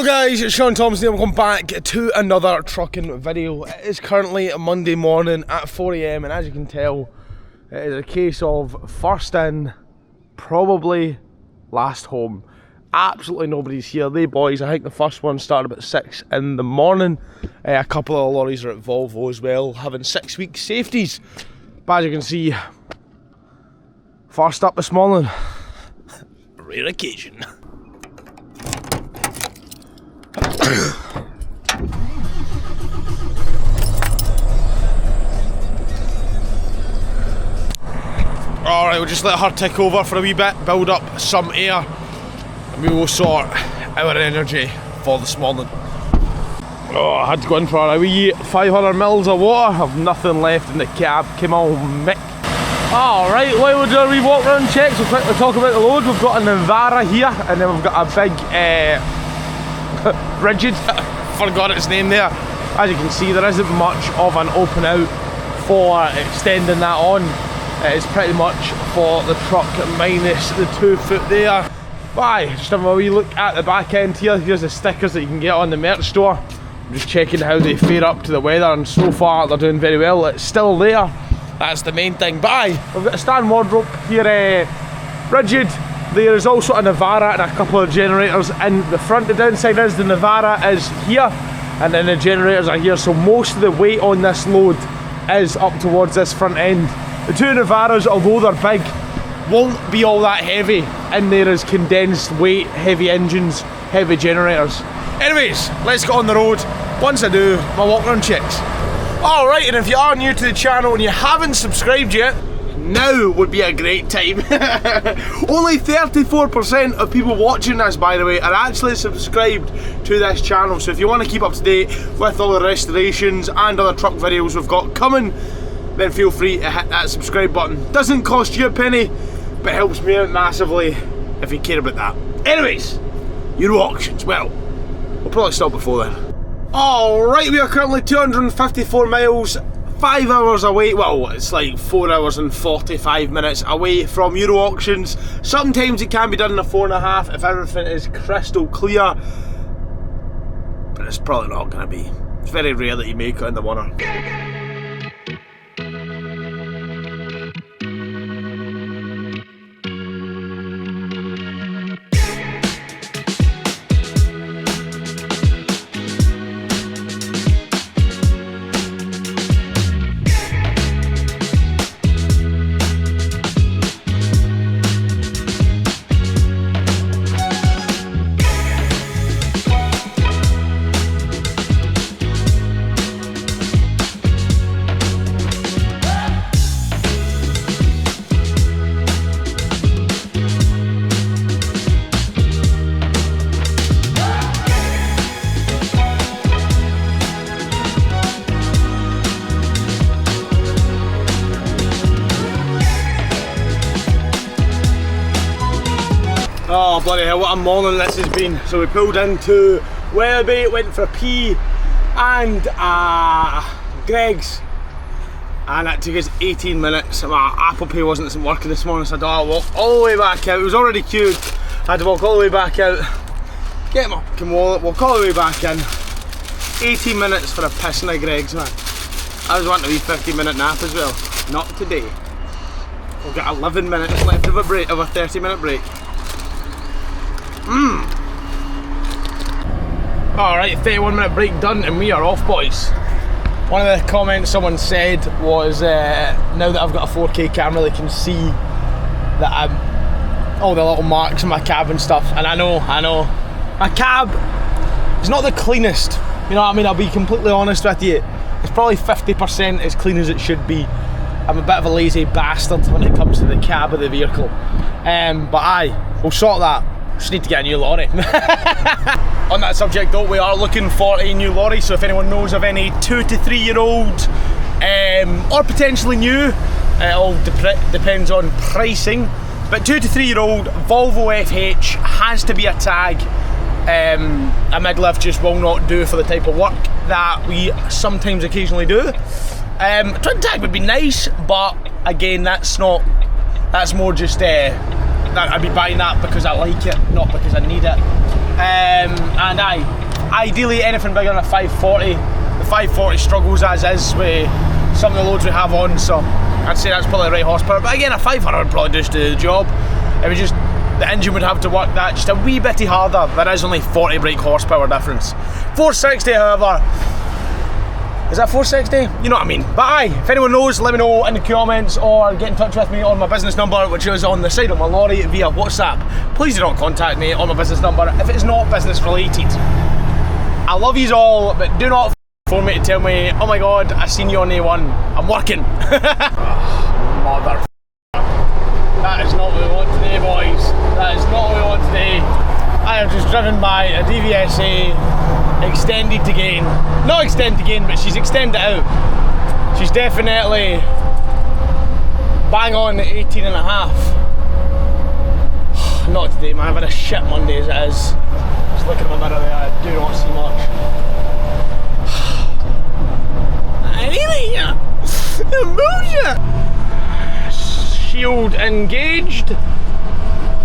guys, it's Shaun Thomson. Welcome back to another trucking video. It is currently a Monday morning at 4 AM and as you can tell, it is a case of first in, probably last home. Absolutely nobody's here. They boys, I think the first one started about 6 in the morning. A couple of lorries are at Volvo as well, having 6 week safeties. But as you can see, first up this morning, a rare occasion. Alright, we'll just let her tick over for a wee bit, build up some air, and we will sort our energy for this morning. Oh, I had to go in for a wee 500 mils of water. I've nothing left in the cab, came all mick. Alright, while we're doing a wee walk around checks, we'll quickly talk about the load. We've got a Navara here, and then we've got a big rigid, forgot its name there. As you can see, there isn't much of an open out for extending that on. It is pretty much for the truck minus the 2 foot there. Bye, just have a wee look at the back end here. Here's the stickers that you can get on the merch store. I'm just checking how they fare up to the weather, and so far they're doing very well. It's still there, that's the main thing. Bye. We've got a stand wardrobe here, rigid. There is also a Navara and a couple of generators in the front. The downside is the Navara is here and then the generators are here, so most of the weight on this load is up towards this front end. The 2 Navaras, although they're big, won't be all that heavy. In there is condensed weight, heavy engines, heavy generators. Anyways, let's get on the road. Once I do, my walk around checks. Alright, and if you are new to the channel and you haven't subscribed yet, now would be a great time. Only 34% of people watching this, by the way, are actually subscribed to this channel. So if you want to keep up to date with all the restorations and other truck videos we've got coming, then feel free to hit that subscribe button. Doesn't cost you a penny, but helps me out massively if you care about that. Anyways, Euro auctions, well, we'll probably stop before then. Alright, we are currently 254 miles, 5 hours away, well it's like 4 hours and 45 minutes away from Euro auctions. Sometimes it can be done in a 4.5 if everything is crystal clear, but it's probably not going to be. It's very rare that you make it in the winter. Oh bloody hell, what a morning this has been. So we pulled into Wellerby, went for a pee and Greg's, and that took us 18 minutes. My Apple Pay wasn't working this morning, so I had to walk all the way back out. It was already queued, I had to walk all the way back out, get my wallet, walk all the way back in. 18 minutes for a piss in a Greg's, man. I was wanting a wee 15-minute nap as well. Not today. We've got 11 minutes left of a 30-minute break. Alright, 31-minute break done and we are off, boys. One of the comments someone said was, now that I've got a 4K camera they can see that I'm all the little marks in my cab and stuff, and I know. My cab is not the cleanest, you know what I mean, I'll be completely honest with you. It's probably 50% as clean as it should be. I'm a bit of a lazy bastard when it comes to the cab of the vehicle. But aye, we'll sort that. Just need to get a new lorry. On that subject though, we are looking for a new lorry, so if anyone knows of any 2 to 3 year old or potentially new, it all depends on pricing, but 2 to 3 year old Volvo FH has to be a tag. A mid-lift just will not do for the type of work that we sometimes occasionally do. A twin tag would be nice, but again that's more just I'd be buying that because I like it, not because I need it. and ideally anything bigger than a 540. The 540 struggles as is with some of the loads we have on, so I'd say that's probably the right horsepower. But again, a 500 would probably just do the job. It was just, the engine would have to work that just a wee bitty harder. There is only 40 brake horsepower difference. 460 however, is that 460? You know what I mean. But aye, if anyone knows, let me know in the comments or get in touch with me on my business number, which is on the side of my lorry via WhatsApp. Please do not contact me on my business number if it's not business related. I love yous all, but do not phone me to tell me, oh my god, I seen you on A1, I'm working. Mother. That is not what we want today, boys. That is not what we want today. I have just driven by a DVSA extended to gain. Not extended to gain, but she's extended out. She's definitely bang on 18 and a half. Not today, man. I've had a shit Monday as it is. Just looking at my mirror there, I do not see much. Emotion! Shield engaged.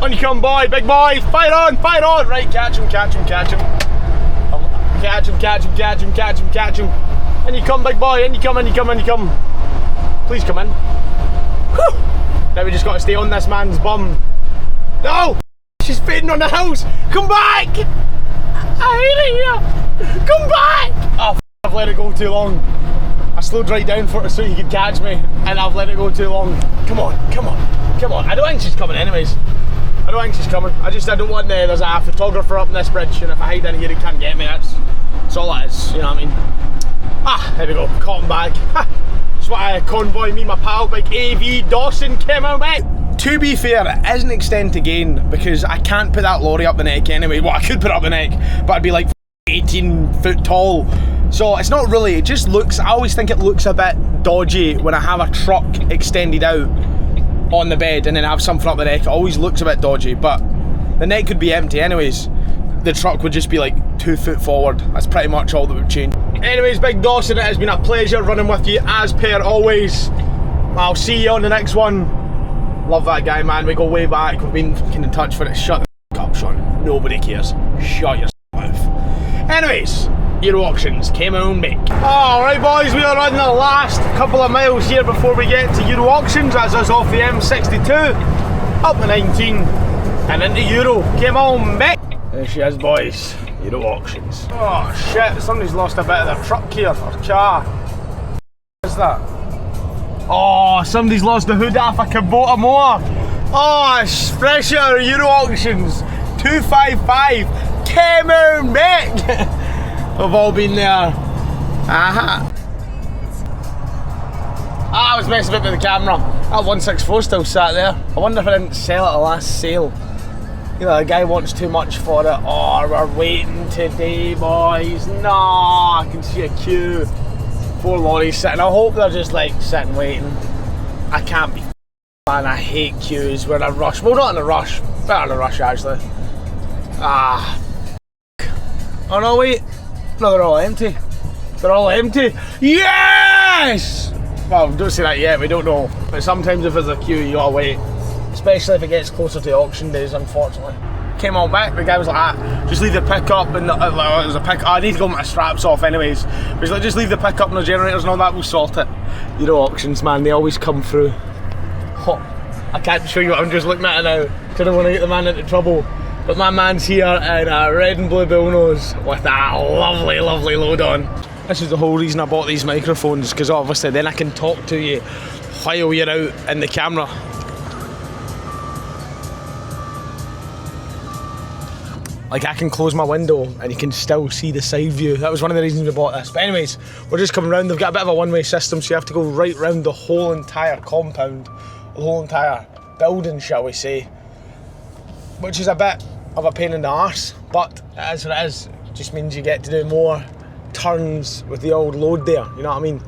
On you come, boy, big boy. Fire on, fire on. Right, catch him, catch him, catch him. Catch him, catch him, catch him, catch him, catch him. In you come, big boy. In you come, in you come, in you come. Please come in. Whew. Now we just got to stay on this man's bum. No! She's fading on the house. Come back! I hate it here. Come back! Oh, I've let it go too long. I slowed right down for it so you could catch me, and I've let it go too long. Come on, come on, come on. I don't think she's coming anyways. I don't think she's coming. I don't want there's a photographer up in this bridge, and if I hide in here he can't get me. That's all that is, you know what I mean? Ah, there we go, cotton bag. That's what I convoy me, my pal, big AV Dawson came out, mate. To be fair, it isn't extend to gain because I can't put that lorry up the neck anyway. Well, I could put it up the neck, but I'd be like 18 foot tall. So it's not really, it just looks, I always think it looks a bit dodgy when I have a truck extended out on the bed and then I have something up the neck. It always looks a bit dodgy, but the neck could be empty anyways. The truck would just be like 2 foot forward. That's pretty much all that would change. Anyways, Big Dawson, it has been a pleasure running with you as per always. I'll see you on the next one. Love that guy, man. We go way back. We've been fucking in touch for it. Shut the f up, Shaun. Nobody cares. Shut your mouth. Anyways, Euro Auctions came on make. Alright boys, we are on the last couple of miles here before we get to Euro Auctions. That's us off the M62, up the 19 and into Euro. Came on make. There she is, boys. Euro Auctions. Oh shit, somebody's lost a bit of their truck here, or car. What is that? Oh, somebody's lost the hood off a Kubota mower. Oh, it's fresh out of Euro Auctions. 255. Came on make. We've all been there. I was messing with the camera. That 164 still sat there. I wonder if I didn't sell it at the last sale. You know, the guy wants too much for it. Oh, we're waiting today, boys. No, I can see a queue. 4 lorries sitting. I hope they're just like sitting waiting. I can't be man, I hate queues. We're in a rush. Well, not in a rush. Better in a rush, actually. Ah. Oh no, wait. No, they're all empty. They're all empty. Yes! Well, don't say that yet, we don't know. But sometimes if there's a queue, you gotta wait. Especially if it gets closer to auction days, unfortunately. Came on back, the guy was like, ah, just leave the pickup and the, it was a pick. I need to go with my straps off anyways. But he's like, just leave the pickup and the generators and all that, we'll sort it. Euro Auctions, man, they always come through. Oh, I can't show you what I'm just looking at now, because I don't want to get the man into trouble. But my man's here in a red and blue bullnose with that lovely, lovely load on. This is the whole reason I bought these microphones, because obviously then I can talk to you while you're out in the camera. Like I can close my window and you can still see the side view. That was one of the reasons we bought this. But anyways, we're just coming round. They've got a bit of a one-way system, so you have to go right round the whole entire compound, the whole entire building, shall we say. Which is a bit of a pain in the arse, but it is what it is. It just means you get to do more turns with the old load there, you know what I mean?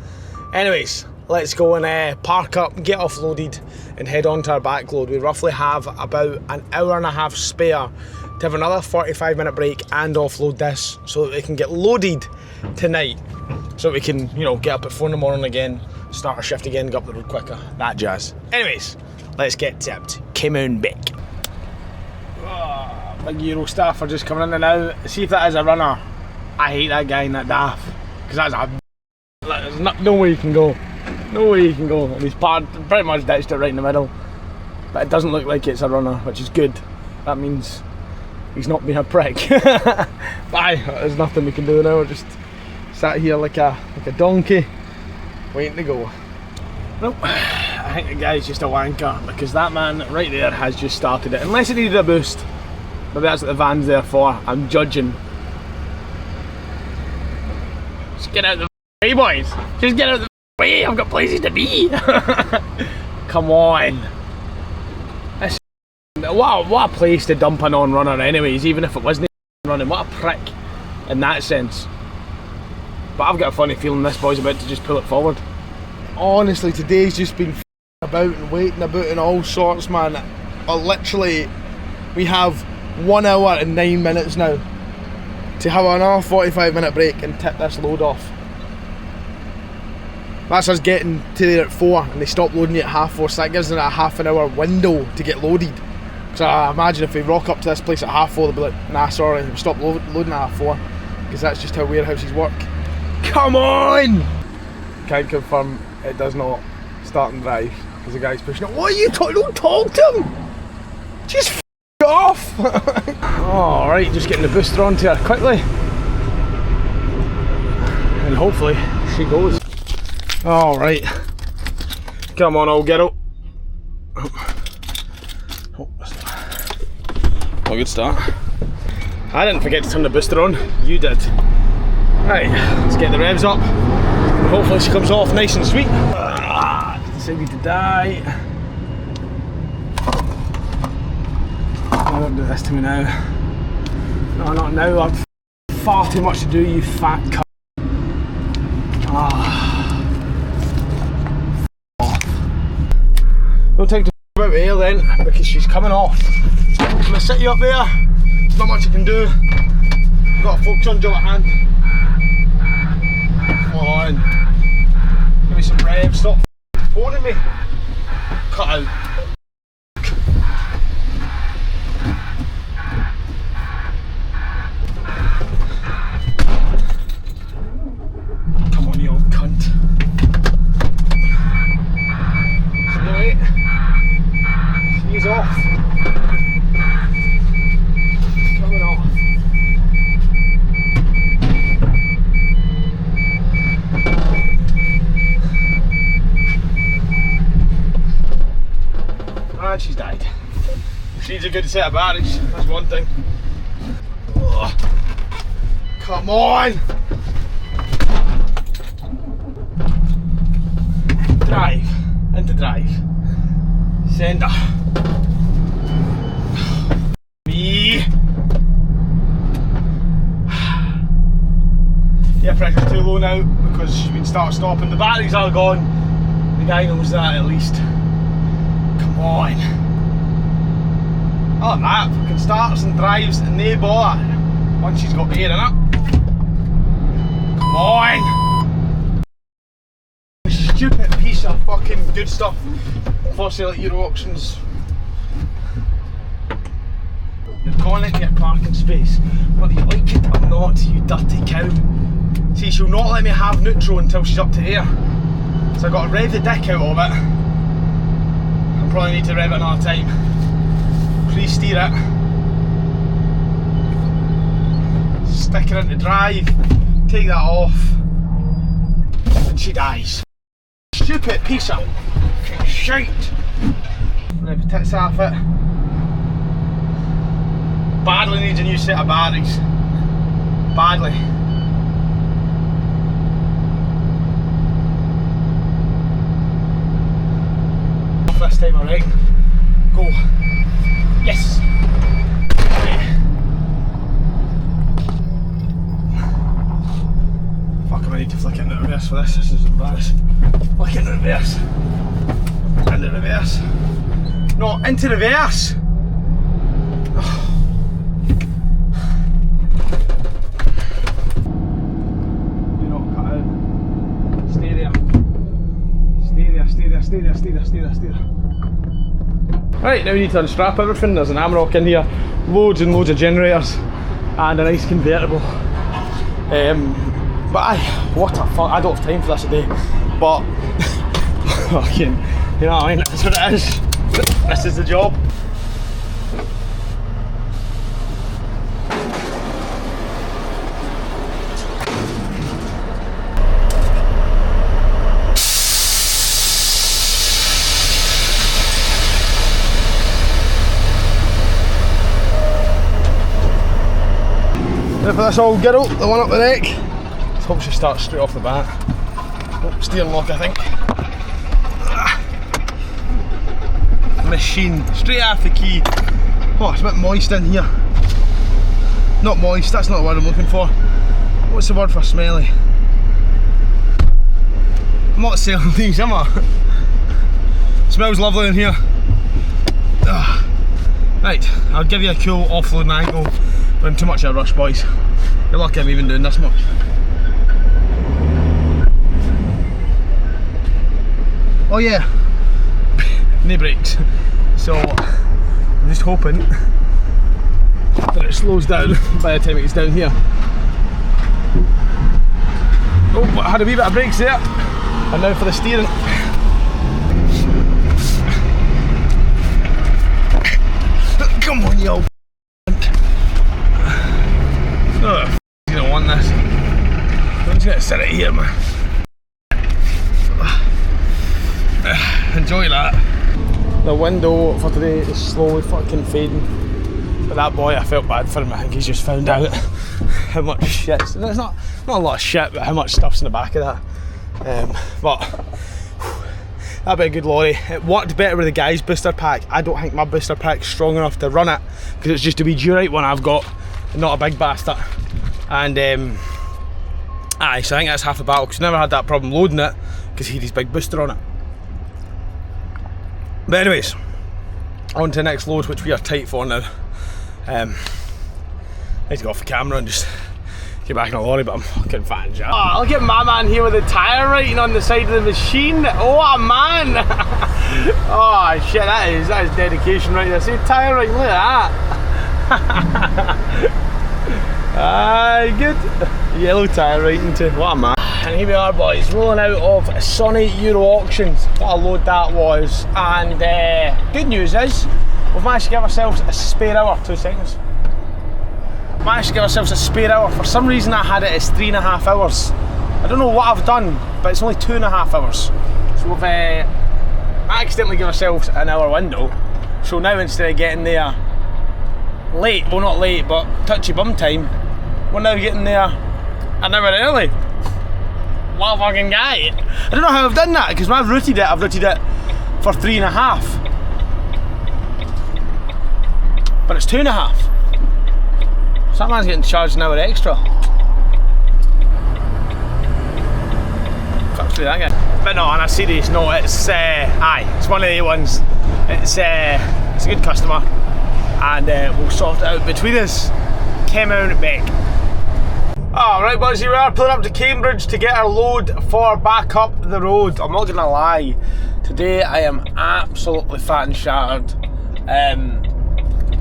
Anyways, let's go and park up, get offloaded and head on to our back load. We roughly have about an hour and a half spare to have another 45-minute break and offload this so that we can get loaded tonight, so we can, you know, get up at 4 in the morning again, start our shift again, get up the road quicker, that jazz. Anyways, let's get tipped. Come on back. Big Euro staff are just coming in and out. See if that is a runner. I hate that guy in that daft, because that's a... There's no way you can go. No way you can go. And he's pretty much ditched it right in the middle. But it doesn't look like it's a runner, which is good. That means he's not being a prick. But aye, there's nothing we can do now. We're just sat here like a donkey, waiting to go. Nope. I think the guy's just a wanker, because that man right there has just started it. Unless it needed a boost. Maybe that's what the van's there for. I'm judging. Just get out of the way, boys. Just get out of the way. I've got places to be. Come on. What a place to dump a non-runner anyways, even if it wasn't running. What a prick in that sense. But I've got a funny feeling this boy's about to just pull it forward. Honestly, today's just been about and waiting about and all sorts, man. Literally, we have 1 hour and 9 minutes now to have another 45-minute break and tip this load off. That's us getting to there at 4 and they stop loading it at 4:30, so that gives them a half an hour window to get loaded. So I imagine if we rock up to this place at 4:30, they'll be like, nah, sorry, we stop loading at 4, because that's just how warehouses work. Come on! Can't confirm it does not start and drive, because the guy's pushing it. What are you talking? Don't talk to him! Just f*** off! Alright, just getting the booster onto her quickly. And hopefully she goes. Alright. Come on, old ghetto. Oh, a good start. I didn't forget to turn the booster on. You did. Right, let's get the revs up. And hopefully she comes off nice and sweet. Decided to die. Oh, don't do this to me now. No, not now. I've far too much to do, you fat cunt. No time to about here then, because she's coming off. I'm going to sit you up there. There's not much I can do. I've got a focus on job at hand. Come on. Give me some rev. Stop phoning me. Cut out. Come on, you old cunt. See you later. She's off. Coming off. And she's died. She needs a good set of batteries, that's one thing. Oh, come on! Drive. Into drive. Centre. Me. Yeah, pressure's too low now because she's been stopping. The batteries are gone. The guy knows that at least. Come on. Other than that, fucking starts and drives and no bother once she's got air in it. Come on. Stupid piece of fucking good stuff for sale at Euro auctions. You're calling it your parking space, whether you like it or not, you dirty cow. See, she'll not let me have neutral until she's up to air, so I've got to rev the dick out of it. I'll probably need to rev it another time. Pre-steer it, stick her into drive, take that off, and she dies. Stupid piece of shite. Rev the tits off it. Badly needs a new set of batteries. Badly. Off this time, I reckon. Go. Yes! Right. Fuck, I need to flick it into reverse for this. This is embarrassing. Flick it into reverse. Into reverse. No, into reverse! Stay there. Stay there, stay there, stay there, stay there, stay there, stay there. Right, now we need to unstrap everything. There's an Amrock in here, loads and loads of generators, and a nice convertible. But what a fuck, I don't have time for this today. But, fucking, you know what I mean, that's what it is. This is the job. For this old girl, the one up the deck. Let's hope she starts straight off the bat. Oh, steering lock, I think. Machine, straight off the key. Oh, it's a bit moist in here. Not moist, that's not the word I'm looking for. What's the word for smelly? I'm not selling these, am I? Smells lovely in here. Right, I'll give you a cool offloading angle. We're in too much of a rush, boys. You're lucky I'm even doing this much. Oh yeah, no brakes. So I'm just hoping that it slows down by the time it gets down here. Oh, I had a wee bit of brakes there. And now for the steering. Come on, you old oh, you don't want this. I'm just gonna sit it here, man. Enjoy that. The window for today is slowly fucking fading. But that boy, I felt bad for him. I think he's just found out how much shit. There's not a lot of shit, but how much stuff's in the back of that. But that'd be a good lorry. It worked better with the guy's booster pack. I don't think my booster pack's strong enough to run it because it's just a wee durite one I've got, not a big bastard. And aye, so I think that's half the battle because I never had that problem loading it because he had his big booster on it. But anyways, on to the next load, which we are tight for now. I need to go off the camera and just get back in the lorry, but I'm fucking fat and jacked. Oh, look at my man here with the tyre writing on the side of the machine. Oh man! Oh shit, that is dedication right there. See, tyre writing, look at that. Aye, good. Yellow tyre writing too. What a man. And here we are, boys, rolling out of sunny Euro Auctions. What a load that was. And good news is, we've managed to give ourselves a spare hour. 2 seconds. Managed to give ourselves a spare hour. For some reason I had it as 3.5 hours. I don't know what I've done, but it's only 2.5 hours. So we've accidentally given ourselves an hour window. So now instead of getting there late, well not late, but touchy bum time, we're now getting there an hour early. What a fucking guy. I don't know how I've done that, because when I've routed it for 3.5. But it's 2.5. So that man's getting charged an hour extra. Fuck that guy. But no, on a serious note, it's it's one of the ones. It's a good customer, and we'll sort it out between us. Came out and back. Alright boys, here we are pulling up to Cambridge to get our load for back up the road. I'm not gonna lie, today I am absolutely fat and shattered.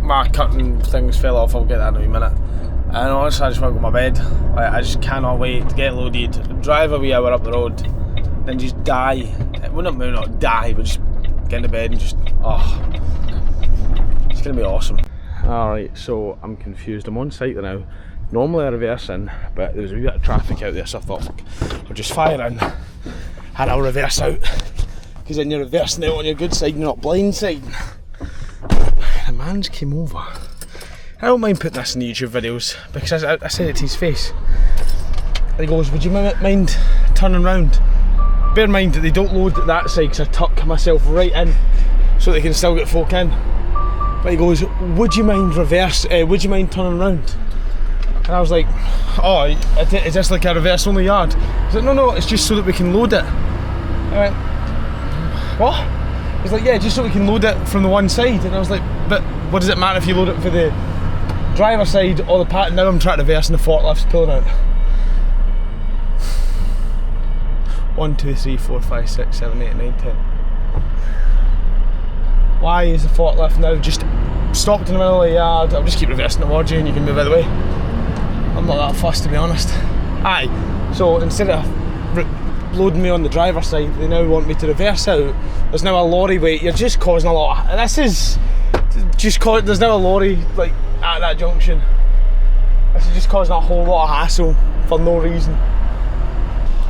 My curtain things fell off, I'll get that in a wee minute. And honestly I just want to go to my bed. I just cannot wait to get loaded, drive a wee hour up the road, then just die. Well not die, but just get into bed and just, oh. It's gonna be awesome. Alright, so I'm confused, I'm on site now. Normally I reverse in, but there was a wee bit of traffic out there, so I thought, I'll just fire in and I'll reverse out. Because then you're reversing out on your good side and you're not blind side. The man's came over. I don't mind putting this in the YouTube videos because I said it to his face. And he goes, would you mind turning round? Bear in mind that they don't load that side because I tuck myself right in so they can still get folk in. But he goes, would you mind turning round? And I was like, oh, is this like a reverse only yard? He's like, no, it's just so that we can load it. I went, what? He's like, yeah, just so we can load it from the one side. And I was like, but what does it matter if you load it for the driver side or the pattern? Now I'm trying to reverse and the forklift's pulling out. 1, 2, 3, 4, 5, 6, 7, 8, 9, 10. Why is the forklift now just stopped in the middle of the yard? I'll just keep reversing towards you and you can move out of the way. I'm not that fussed, to be honest. Aye, so instead of loading me on the driver's side, they now want me to reverse out. There's now a lorry wait. You're just causing a lot of, this is just there's now a lorry like at that junction. This is just causing a whole lot of hassle for no reason.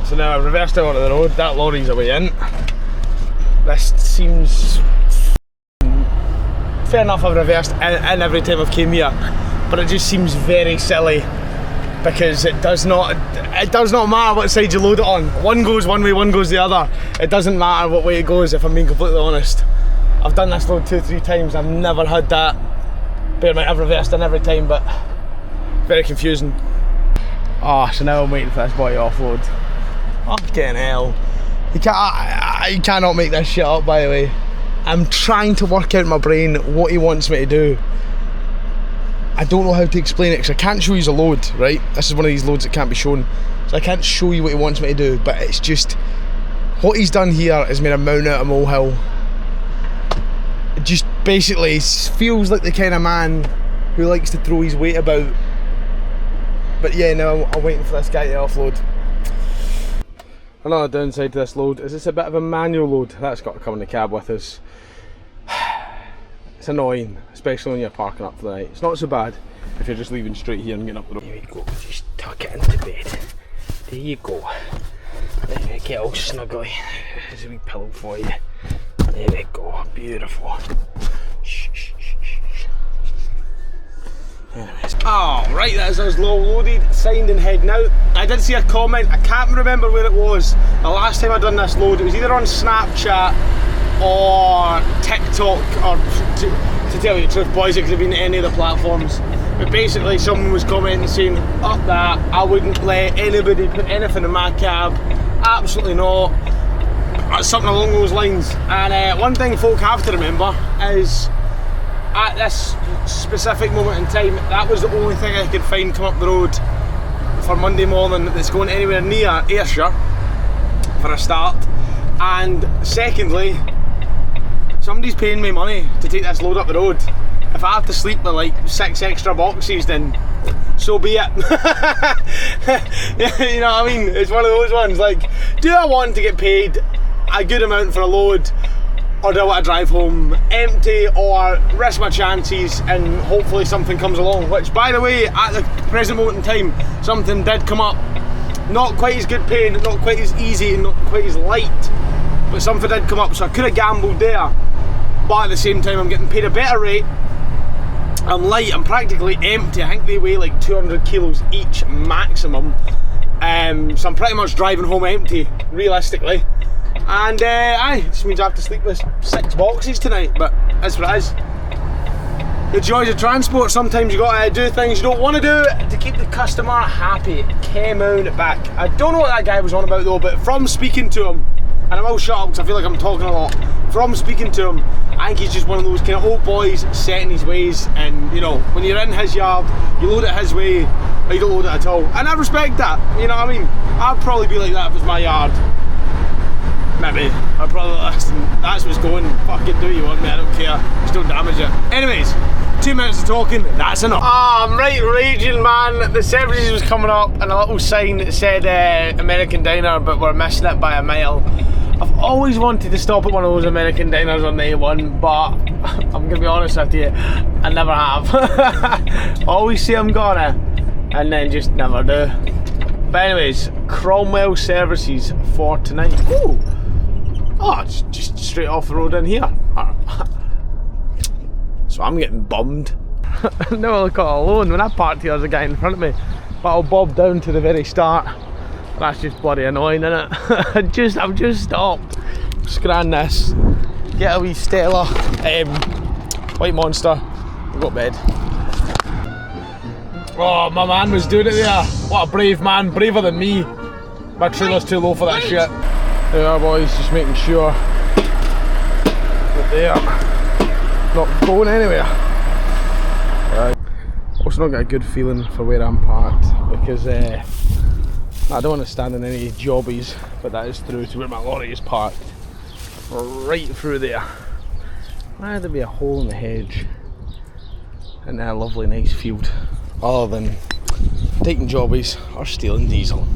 So now I've reversed out onto the road. That lorry's away in. This seems fair enough. I've reversed in every time I've came here, but it just seems very silly because it does not matter what side you load it on. One goes one way, one goes the other. It doesn't matter what way it goes, if I'm being completely honest. I've done this load 2-3 times. I've never had that. Bear in mind, I've reversed in every time, but very confusing. Oh, so now I'm waiting for this boy to offload. Fucking hell. You cannot make this shit up, by the way. I'm trying to work out in my brain what he wants me to do. I don't know how to explain it because I can't show you a load, right? This is one of these loads that can't be shown. So I can't show you what he wants me to do, but it's just, what he's done here is made a mountain out of a molehill. It just basically feels like the kind of man who likes to throw his weight about. But yeah, now I'm waiting for this guy to offload. Another downside to this load is it's a bit of a manual load. That's got to come in the cab with us. It's annoying, especially when you're parking up for the night. It's not so bad if you're just leaving straight here and getting up the road. There we go, just tuck it into bed. There you go. There we get all snuggly. There's a wee pillow for you. There we go, beautiful. Shh, shh, shh, shh. Anyways. Oh, right, that's us low loaded, signed and heading out. I did see a comment, I can't remember where it was. The last time I done this load, it was either on Snapchat or TikTok, or to tell you the truth, boys, it could have been any of the platforms. But basically, someone was commenting saying, up that, I wouldn't let anybody put anything in my cab. Absolutely not. Something along those lines. And one thing folk have to remember is, at this specific moment in time, that was the only thing I could find come up the road for Monday morning that's going anywhere near Ayrshire, for a start. And secondly, somebody's paying me money to take this load up the road. If I have to sleep with like 6 extra boxes, then so be it. You know what I mean? It's one of those ones, like, do I want to get paid a good amount for a load, or do I want to drive home empty, or risk my chances and hopefully something comes along? Which, by the way, at the present moment in time, something did come up. Not quite as good paying, not quite as easy, and not quite as light, but something did come up, so I could have gambled there. But at the same time, I'm getting paid a better rate. I'm light, I'm practically empty. I think they weigh like 200 kilos each maximum. So I'm pretty much driving home empty, realistically. And it just means I have to sleep with 6 boxes tonight, but that's what it is. The joys of transport, sometimes you got to do things you don't want to do to keep the customer happy. Came out back. I don't know what that guy was on about though, but from speaking to him, and I will shut up because I feel like I'm talking a lot. From speaking to him, I think he's just one of those kind of old boys set in his ways, and you know, when you're in his yard, you load it his way, or you don't load it at all. And I respect that, you know what I mean? I'd probably be like that if it was my yard. Maybe. I'd probably listen, that's what's going, fucking do what you want me, I don't care, just don't damage it. Anyways, 2 minutes of talking, that's enough. I'm right raging, man. The services was coming up and a little sign that said American Diner, but we're missing it by a mile. I've always wanted to stop at one of those American diners on the A1, but I'm gonna be honest with you, I never have. Always say I'm gonna, and then just never do. But anyways, Cromwell services for tonight. Ooh. Oh, it's just straight off the road in here. So I'm getting bummed. Now I look at it alone. When I parked here, there's a guy in front of me, but I'll bob down to the very start. That's just bloody annoying, isn't it? I've just stopped. Scran this, get a wee Stella, White Monster, and go to bed. Oh, my man was doing it there. What a brave man, braver than me. My trailer's too low for that shit. There we are, boys, just making sure that they are not going anywhere. Right. Also not got a good feeling for where I'm parked because I don't want to stand in any jobbies, but that is through to where my lorry is parked. Right through there. Why would there be a hole in the hedge in a lovely nice field other than taking jobbies or stealing diesel?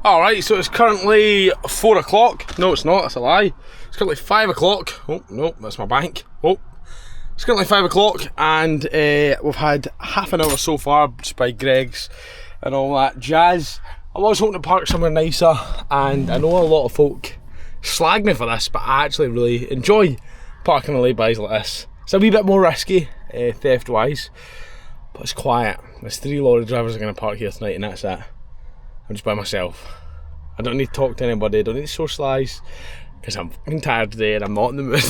Alright, so it's currently 4 o'clock. No, it's not, that's a lie. It's currently 5 o'clock. Oh, no, that's my bank. Oh. It's currently 5 o'clock and we've had half an hour so far just by Greg's and all that jazz. I was hoping to park somewhere nicer, and I know a lot of folk slag me for this, but I actually really enjoy parking in laybys like this. It's a wee bit more risky, theft wise, but it's quiet. There's 3 lorry drivers are going to park here tonight and that's it. I'm just by myself. I don't need to talk to anybody, I don't need to socialise, because I'm fucking tired today and I'm not in the mood.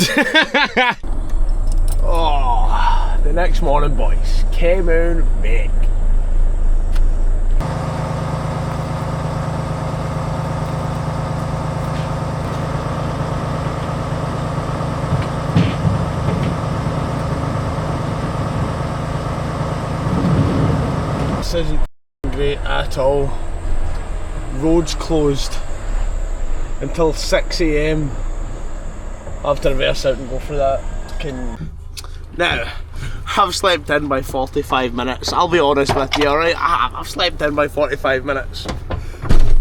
Oh, the next morning, boys. Came out back. This isn't great at all. Roads closed until 6 AM. I'll have to reverse out and go for that. Now, I've slept in by 45 minutes. I'll be honest with you, alright? I've slept in by 45 minutes.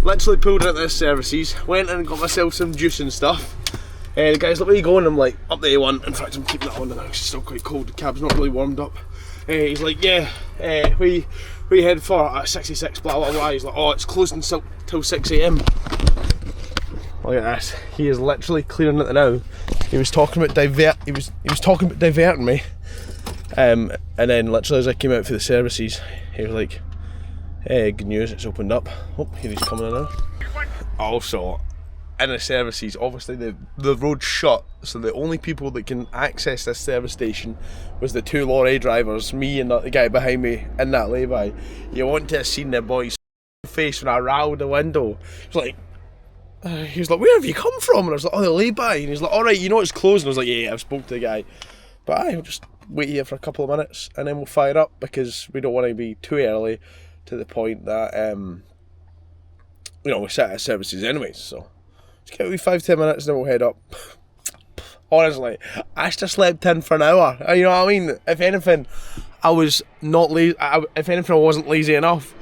Literally pulled into the services, went in and got myself some juice and stuff. The guy's like, where are you going? I'm like, up the A1. In fact, I'm keeping it on now, it's still quite cold. The cab's not really warmed up. He's like, yeah, we head for 66, blah blah blah. He's like, oh, it's closed until 6 AM. Look at this. He is literally clearing it now. He was talking about he was talking about diverting me. And then literally as I came out for the services, he was like, hey, good news, it's opened up. Oh, here he's coming in now. Also, in the services, obviously the road's shut, so the only people that can access this service station was the 2 lorry drivers, me and the guy behind me in that lay-by. You want to have seen the boy's face when I rolled the window. He was like, where have you come from? And I was like, oh, the lay-by. And he's like, alright, you know it's closed. And I was like, yeah, I've spoke to the guy. But we'll just wait here for a couple of minutes and then we'll fire up, because we don't want to be too early to the point that, we set our services anyways. So just give it 5-10 minutes and then we'll head up. Honestly, I just slept in for an hour. You know what I mean? If anything, I was not lazy. If anything, I wasn't lazy enough.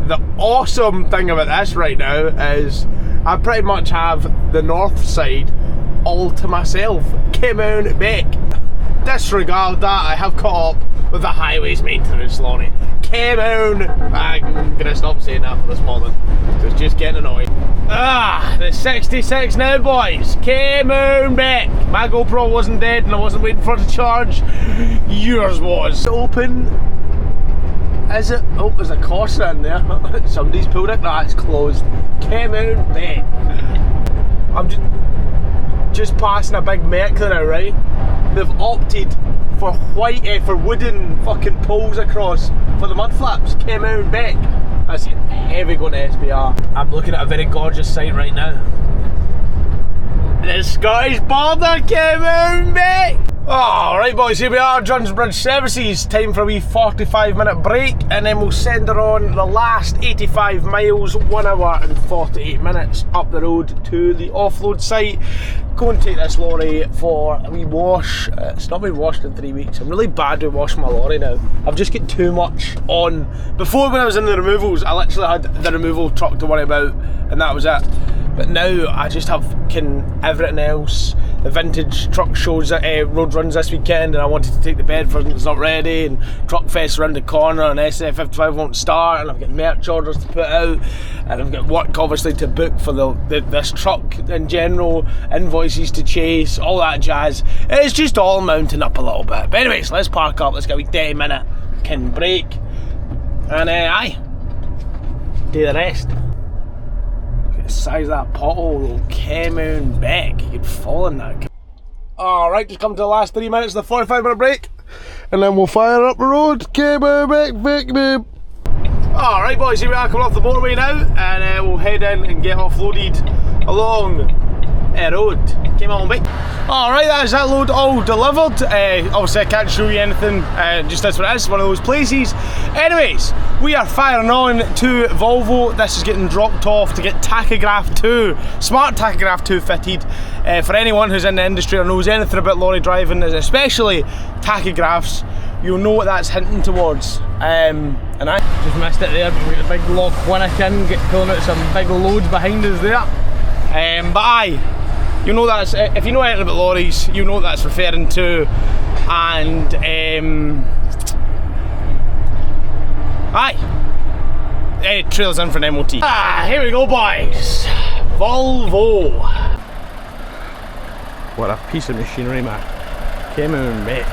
The awesome thing about this right now is I pretty much have the north side all to myself. Came out back. Disregard that, I have caught up with the highways maintenance lorry. Came out. I'm gonna stop saying that for this moment. It's just getting annoying. The 66 now, boys. Came out back. My GoPro wasn't dead and I wasn't waiting for it to charge. Yours was. Open. Is it? Oh, there's a Corsa in there. Somebody's pulled it. Nah, it's closed. Came out back. I'm just passing a big Mercury now, right? They've opted for for wooden fucking poles across for the mud flaps. Came out back. That's heavy going to SBR. I'm looking at a very gorgeous site right now. The Scottish border came out back. Alright boys, here we are, Johnston Bridge Services. Time for a wee 45-minute break and then we'll send her on the last 85 miles, 1 hour and 48 minutes up the road to the offload site. Go and take this lorry for a wee wash. It's not been washed in 3 weeks. I'm really bad with washing my lorry now. I've just got too much on. Before, when I was in the removals, I literally had the removal truck to worry about and that was it. But now I just have everything else. The vintage truck shows road runs this weekend and I wanted to take the Bedford and it's not ready, and Truck Fest around the corner and SF55 won't start, and I've got merch orders to put out and I've got work obviously to book for this truck in general, invoices to chase, all that jazz. It's just all mounting up a little bit. But anyways, let's park up, let's get a wee 30-minute break and do the rest. The size of that pothole came in back. You'd fall in that. Alright, just come to the last 3 minutes of the 45-minute break and then we'll fire up the road. Came in back. Alright boys, here we are coming off the motorway now and we'll head in and get offloaded along a road. Came on back. Alright, that is that load all delivered. Obviously I can't show you anything, just that's what it is, one of those places. Anyways, we are firing on to Volvo. This is getting dropped off to get tachograph 2, smart tachograph 2 fitted. For anyone who's in the industry or knows anything about lorry driving, especially tachographs, you'll know what that's hinting towards. And I just missed it there, but we got a big lock Winnikin pulling out some big loads behind us there. But aye, you know that's, if you know anything about lorries, you know what that's referring to. And aye, trailers in for an MOT. Here we go, boys. Volvo. What a piece of machinery, man. Came in, mate.